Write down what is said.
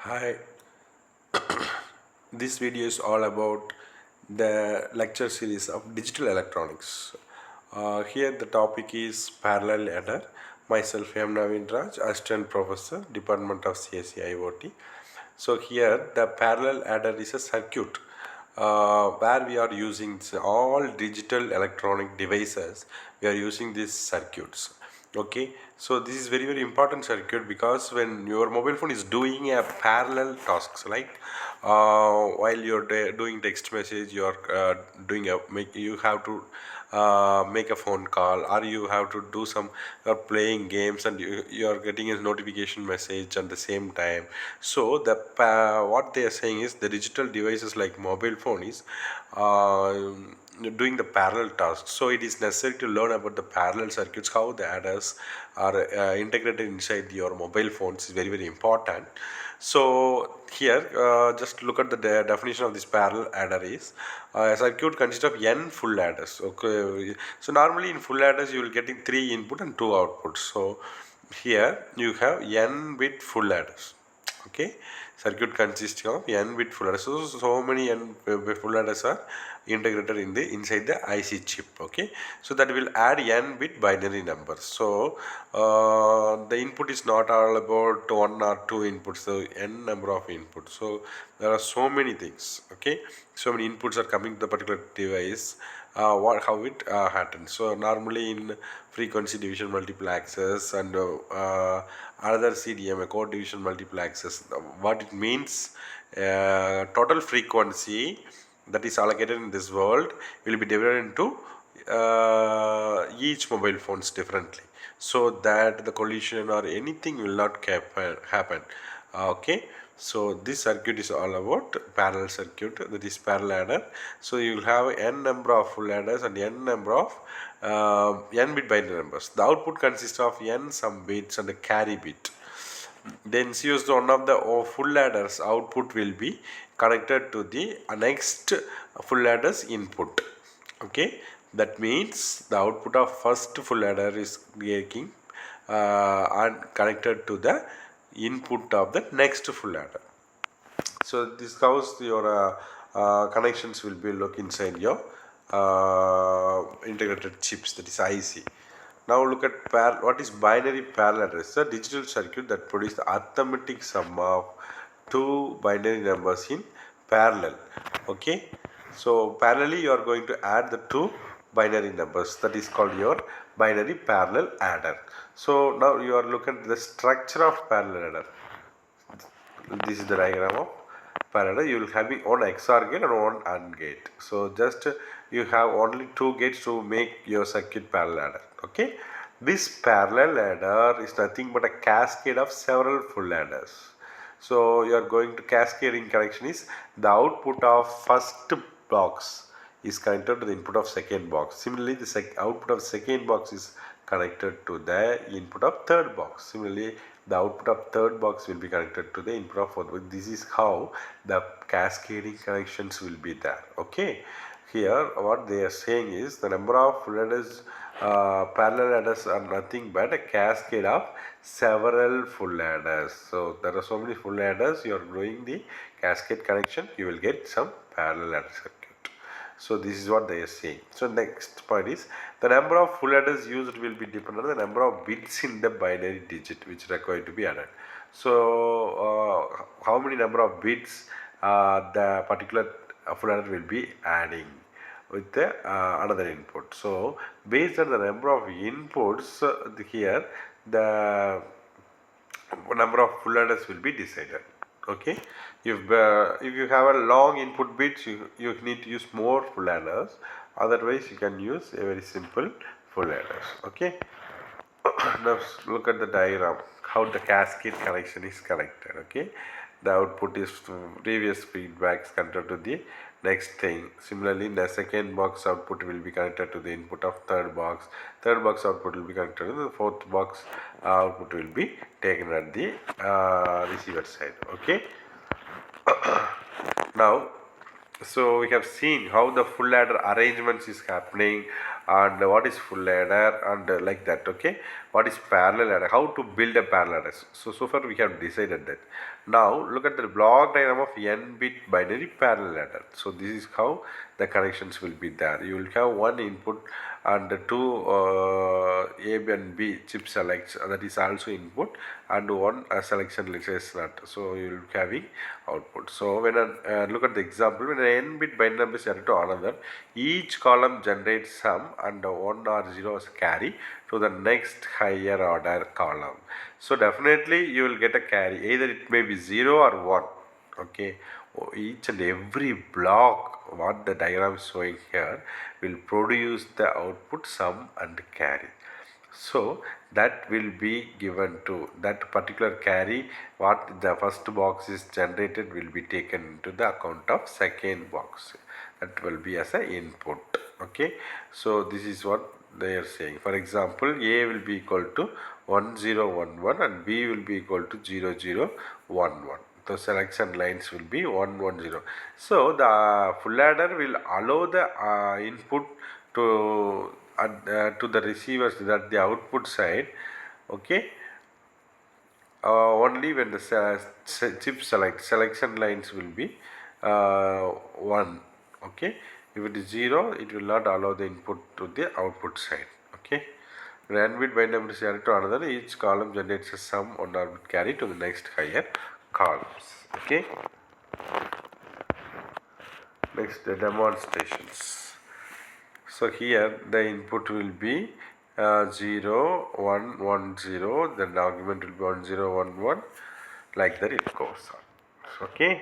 Hi, this video is all about the lecture series of digital electronics. Here the topic is parallel adder. Myself M.Naveenraj, Assistant Professor, Department of CSE IoT. So here the parallel adder is a circuit where we are using all digital electronic devices. We are using these circuits. Okay, so this is very important circuit because when your mobile phone is doing a parallel tasks, like while you're doing text message, you're doing a make you have to make a phone call, or you have to do some, you're playing games and you are getting a notification message at the same time. So the what they are saying is the digital devices like mobile phone is doing the parallel tasks. So it is necessary to learn about the parallel circuits, how the adders are integrated inside your mobile phones is very important. So here just look at the definition of this parallel adder is a circuit consists of n full adders. Okay, so normally in full adders you will getting 3 input and 2 outputs. So here you have n bit full adders. Okay, circuit consists of n bit full adders. So many n full adders are integrated in the inside the IC chip. Okay, so that will add n bit binary numbers. So the input is not all about one or two inputs, so n number of inputs. So there are so many things. Okay, so many inputs are coming to the particular device. How it happens. So normally in frequency division multiplexers and another CDMA code division multiplexers, what it means, total frequency that is allocated in this world will be divided into each mobile phones differently, so that the collision or anything will not happen. Okay, so this circuit is all about parallel circuit, that is parallel adder. So you will have n number of full adders and n number of n bit binary numbers. The output consists of n some bits and a carry bit. Then use one of the full adders output will be connected to the next full adders input. Okay, that means the output of first full adder is getting and connected to the input of the next full adder. So this covers your connections will be look inside your integrated chips, that is IC. Now look at what is binary parallel adder. It's a digital circuit that produces the arithmetic sum of two binary numbers in parallel. Okay, so parallelly you are going to add the two binary numbers, that is called your binary parallel adder. So now you are looking at the structure of parallel adder. This is the diagram of parallel. You will having one XOR gate and one AND gate. So just you have only two gates to make your circuit parallel adder. Okay, this parallel adder is nothing but a cascade of several full adders. So you are going to cascading connection is the output of first box is connected to the input of second box. Similarly, the output of second box is connected to the input of third box. Similarly, the output of third box will be connected to the input of fourth box. This is how the cascading connections will be there. Okay, here what they are saying is the number of full adders, parallel adders are nothing but a cascade of several full adders. So there are so many full adders. You are doing the cascade connection, you will get some parallel adder circuit. So this is what they are saying. So next point is the number of full adders used will be dependent on the number of bits in the binary digit which are required to be added. So how many number of bits the particular full adder will be adding with the another input. So based on the number of inputs here, the number of full adders will be decided. Okay, if you have a long input bits, you need to use more full adders. Otherwise you can use a very simple full adders. Okay, now look at the diagram how the cascade connection is connected. Okay, the output is previous feedbacks connected to the next thing. Similarly, the second box output will be connected to the input of third box. Third box output will be connected to the fourth box. Output will be taken at the receiver side. Okay, now so we have seen how the full adder arrangements is happening, and what is full adder, and like that. Okay, what is parallel adder, how to build a parallel adder. So far we have decided that. Now look at the block diagram of n bit binary parallel adder. So this is how the connections will be there. You will have one input and two A and B chip selects, that is also input, and one selection, let's say is not. So you will be having output. So when look at the example, when an n bit binary number is added to another, each column generates sum and 1 or 0 as carry to the next higher order column. So definitely you will get a carry, either it may be 0 or 1. Okay, each and every block what the diagram is showing here will produce the output sum and carry. So that will be given to that particular carry, what the first box is generated will be taken into the account of second box, that will be as a input. Okay, so this is what they are saying. For example, A will be equal to 1011 and B will be equal to 0011. The selection lines will be 110. So the full adder will allow the input to the receivers, that the output side. Okay, only when the chip selection lines will be 1. Okay, if it is 0, it will not allow the input to the output side. Okay, when n bit binary number is added to another, each column generates a sum 1 or bit carry to the next higher columns. Okay, next the demonstrations. So here the input will be 0 1 1 0, then the argument will be 1 0 1 1, like that it goes on. Okay.